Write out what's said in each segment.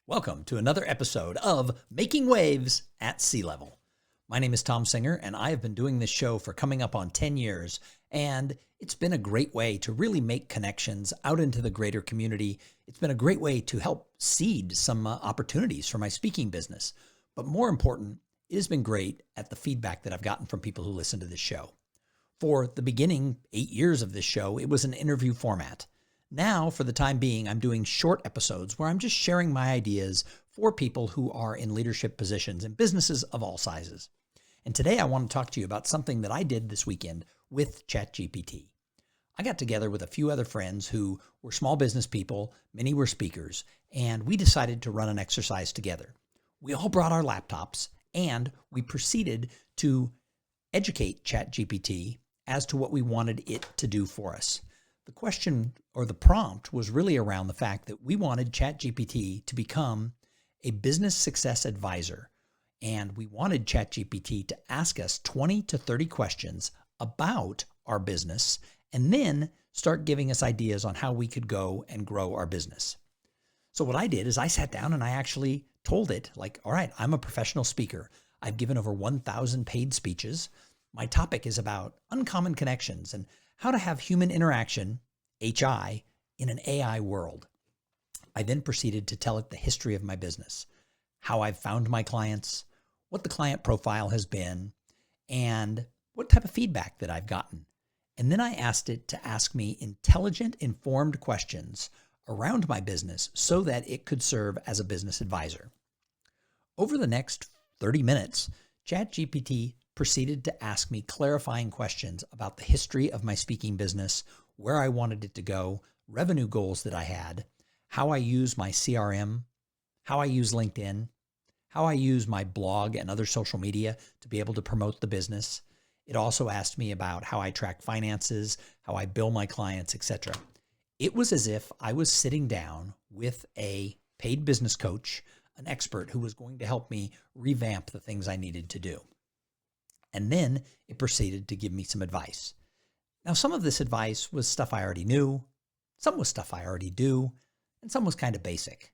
Welcome to another episode of Making Waves at Sea Level. My name is Thom Singer, and I have been doing this show for coming up on 10 years, and it's been a great way to really make connections out into the greater community. It's been a great way to help seed some opportunities for my speaking business. But more important, it has been great at the feedback that I've gotten from people who listen to this show. For the beginning 8 years of this show, it was an interview format. Now, for the time being, I'm doing short episodes where I'm just sharing my ideas for people who are in leadership positions in businesses of all sizes. And today I want to talk to you about something that I did this weekend with ChatGPT. I got together with a few other friends who were small business people, many were speakers, and we decided to run an exercise together. We all brought our laptops and we proceeded to educate ChatGPT as to what we wanted it to do for us. The question or the prompt was really around the fact that we wanted ChatGPT to become a business success advisor. And we wanted ChatGPT to ask us 20 to 30 questions about our business and then start giving us ideas on how we could go and grow our business. So what I did is I sat down and I actually told it, like, all right, I'm a professional speaker. I've given over 1,000 paid speeches. My topic is about uncommon connections and how to have human interaction, HI, in an AI world. I then proceeded to tell it the history of my business, how I've found my clients, what the client profile has been, and what type of feedback that I've gotten. And then I asked it to ask me intelligent, informed questions around my business so that it could serve as a business advisor. Over the next 30 minutes, ChatGPT proceeded to ask me clarifying questions about the history of my speaking business, where I wanted it to go, revenue goals that I had, how I use my CRM, how I use LinkedIn, how I use my blog and other social media to be able to promote the business. It also asked me about how I track finances, how I bill my clients, etc. It was as if I was sitting down with a paid business coach, an expert who was going to help me revamp the things I needed to do. And then it proceeded to give me some advice. Now, some of this advice was stuff I already knew, some was stuff I already do, and some was kind of basic.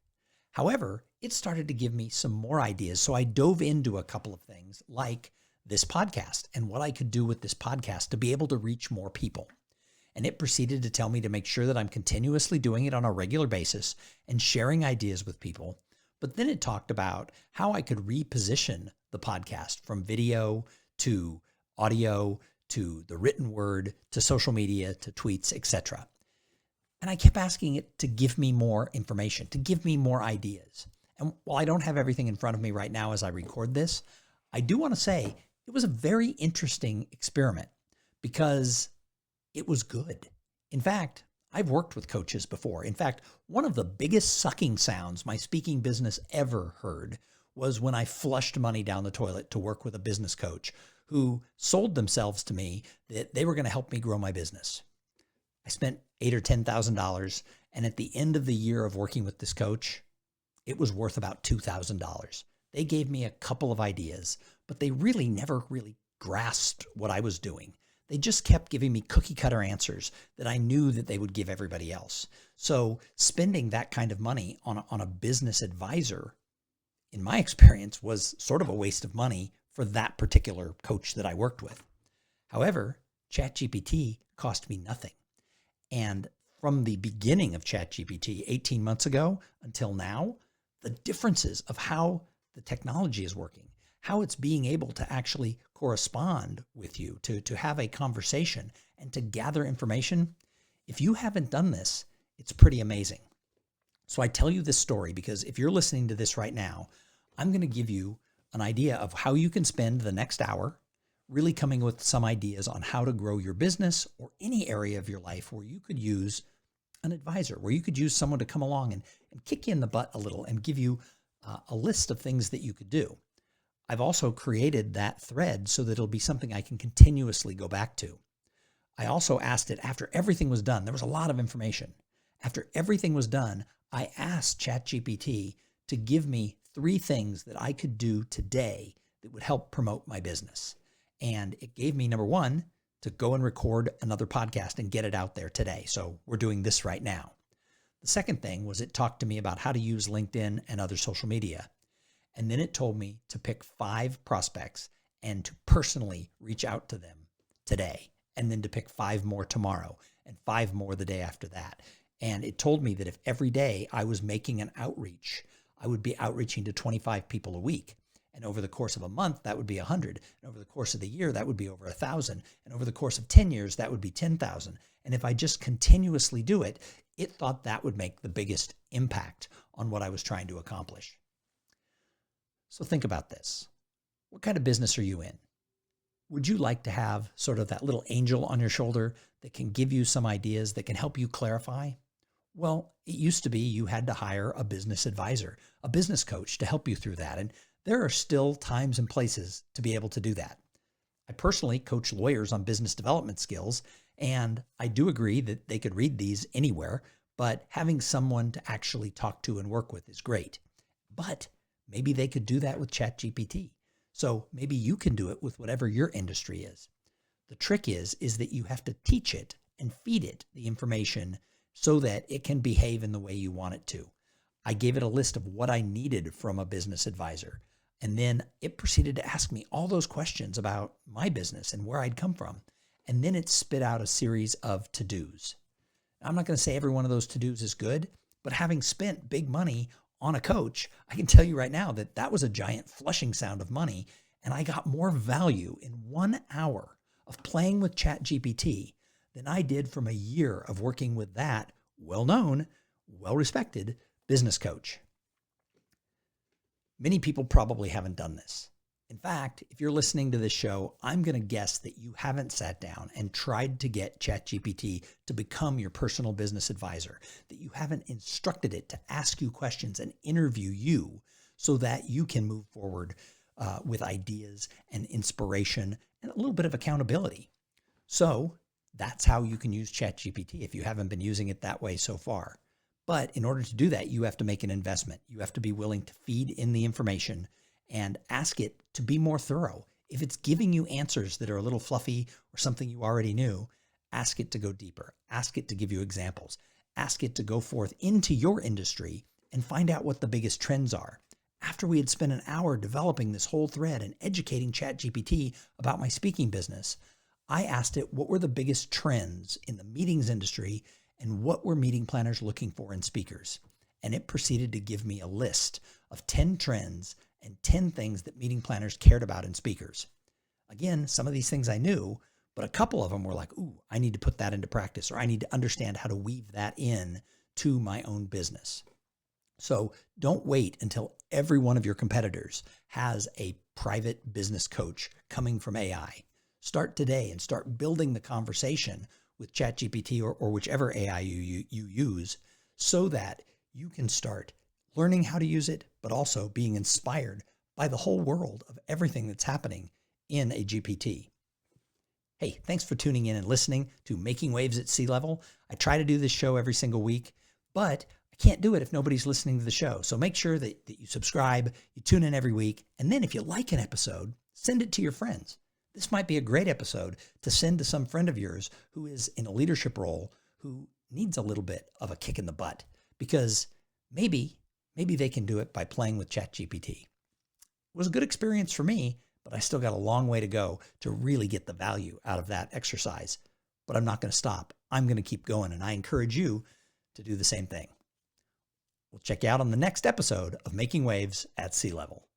However, it started to give me some more ideas, so I dove into a couple of things like this podcast and what I could do with this podcast to be able to reach more people. And it proceeded to tell me to make sure that I'm continuously doing it on a regular basis and sharing ideas with people. But then it talked about how I could reposition the podcast from video to audio, to the written word, to social media, to tweets, etc. And I kept asking it to give me more information, to give me more ideas. And while I don't have everything in front of me right now as I record this, I do want to say it was a very interesting experiment because it was good. In fact, I've worked with coaches before. In fact, one of the biggest sucking sounds my speaking business ever heard was when I flushed money down the toilet to work with a business coach who sold themselves to me that they were going to help me grow my business. I spent $8,000 or $10,000, and at the end of the year of working with this coach, it was worth about $2,000. They gave me a couple of ideas, but they really never really grasped what I was doing. They just kept giving me cookie cutter answers that I knew that they would give everybody else. So spending that kind of money on a business advisor, in my experience, was sort of a waste of money for that particular coach that I worked with. However, ChatGPT cost me nothing. And from the beginning of ChatGPT 18 months ago until now, the differences of how the technology is working, how it's being able to actually correspond with you, to have a conversation and to gather information, if you haven't done this, it's pretty amazing. So I tell you this story because if you're listening to this right now, I'm going to give you an idea of how you can spend the next hour really coming with some ideas on how to grow your business or any area of your life where you could use an advisor, where you could use someone to come along and kick you in the butt a little and give you a list of things that you could do. I've also created that thread so that it'll be something I can continuously go back to. I also asked it after everything was done. There was a lot of information. After everything was done, I asked ChatGPT to give me 3 things that I could do today that would help promote my business. And it gave me, number 1, to go and record another podcast and get it out there today. So we're doing this right now. The second thing was it talked to me about how to use LinkedIn and other social media. And then it told me to pick 5 prospects and to personally reach out to them today, and then to pick 5 more tomorrow and 5 more the day after that. And it told me that if every day I was making an outreach, I would be outreaching to 25 people a week. And over the course of a month, that would be 100. And over the course of the year, that would be over 1,000. And over the course of 10 years, that would be 10,000. And if I just continuously do it, it thought that would make the biggest impact on what I was trying to accomplish. So think about this. What kind of business are you in? Would you like to have sort of that little angel on your shoulder that can give you some ideas that can help you clarify? Well, it used to be you had to hire a business advisor, a business coach to help you through that. And there are still times and places to be able to do that. I personally coach lawyers on business development skills, and I do agree that they could read these anywhere, but having someone to actually talk to and work with is great. But maybe they could do that with ChatGPT. So maybe you can do it with whatever your industry is. The trick is that you have to teach it and feed it the information so that it can behave in the way you want it to. I gave it a list of what I needed from a business advisor. And then it proceeded to ask me all those questions about my business and where I'd come from. And then it spit out a series of to-dos. I'm not going to say every one of those to-dos is good, but having spent big money on a coach, I can tell you right now that that was a giant flushing sound of money. And I got more value in 1 hour of playing with ChatGPT than I did from a year of working with that well-known, well-respected business coach. Many people probably haven't done this. In fact, if you're listening to this show, I'm going to guess that you haven't sat down and tried to get ChatGPT to become your personal business advisor, that you haven't instructed it to ask you questions and interview you so that you can move forward with ideas and inspiration and a little bit of accountability. So that's how you can use ChatGPT if you haven't been using it that way so far. But in order to do that, you have to make an investment. You have to be willing to feed in the information and ask it to be more thorough. If it's giving you answers that are a little fluffy or something you already knew, ask it to go deeper. Ask it to give you examples. Ask it to go forth into your industry and find out what the biggest trends are. After we had spent an hour developing this whole thread and educating ChatGPT about my speaking business, I asked it what were the biggest trends in the meetings industry and what were meeting planners looking for in speakers. And it proceeded to give me a list of 10 trends and 10 things that meeting planners cared about in speakers. Again, some of these things I knew, but a couple of them were like, ooh, I need to put that into practice, or I need to understand how to weave that in to my own business. So don't wait until every one of your competitors has a private business coach coming from AI. Start today and start building the conversation with ChatGPT or whichever AI you use so that you can start learning how to use it, but also being inspired by the whole world of everything that's happening in a GPT. Hey, thanks for tuning in and listening to Making Waves at Sea Level. I try to do this show every single week, but I can't do it if nobody's listening to the show. So make sure that you subscribe, you tune in every week, and then if you like an episode, send it to your friends. This might be a great episode to send to some friend of yours who is in a leadership role who needs a little bit of a kick in the butt, because maybe they can do it by playing with ChatGPT. It was a good experience for me, but I still got a long way to go to really get the value out of that exercise. But I'm not going to stop. I'm going to keep going, and I encourage you to do the same thing. We'll check you out on the next episode of Making Waves at Sea Level.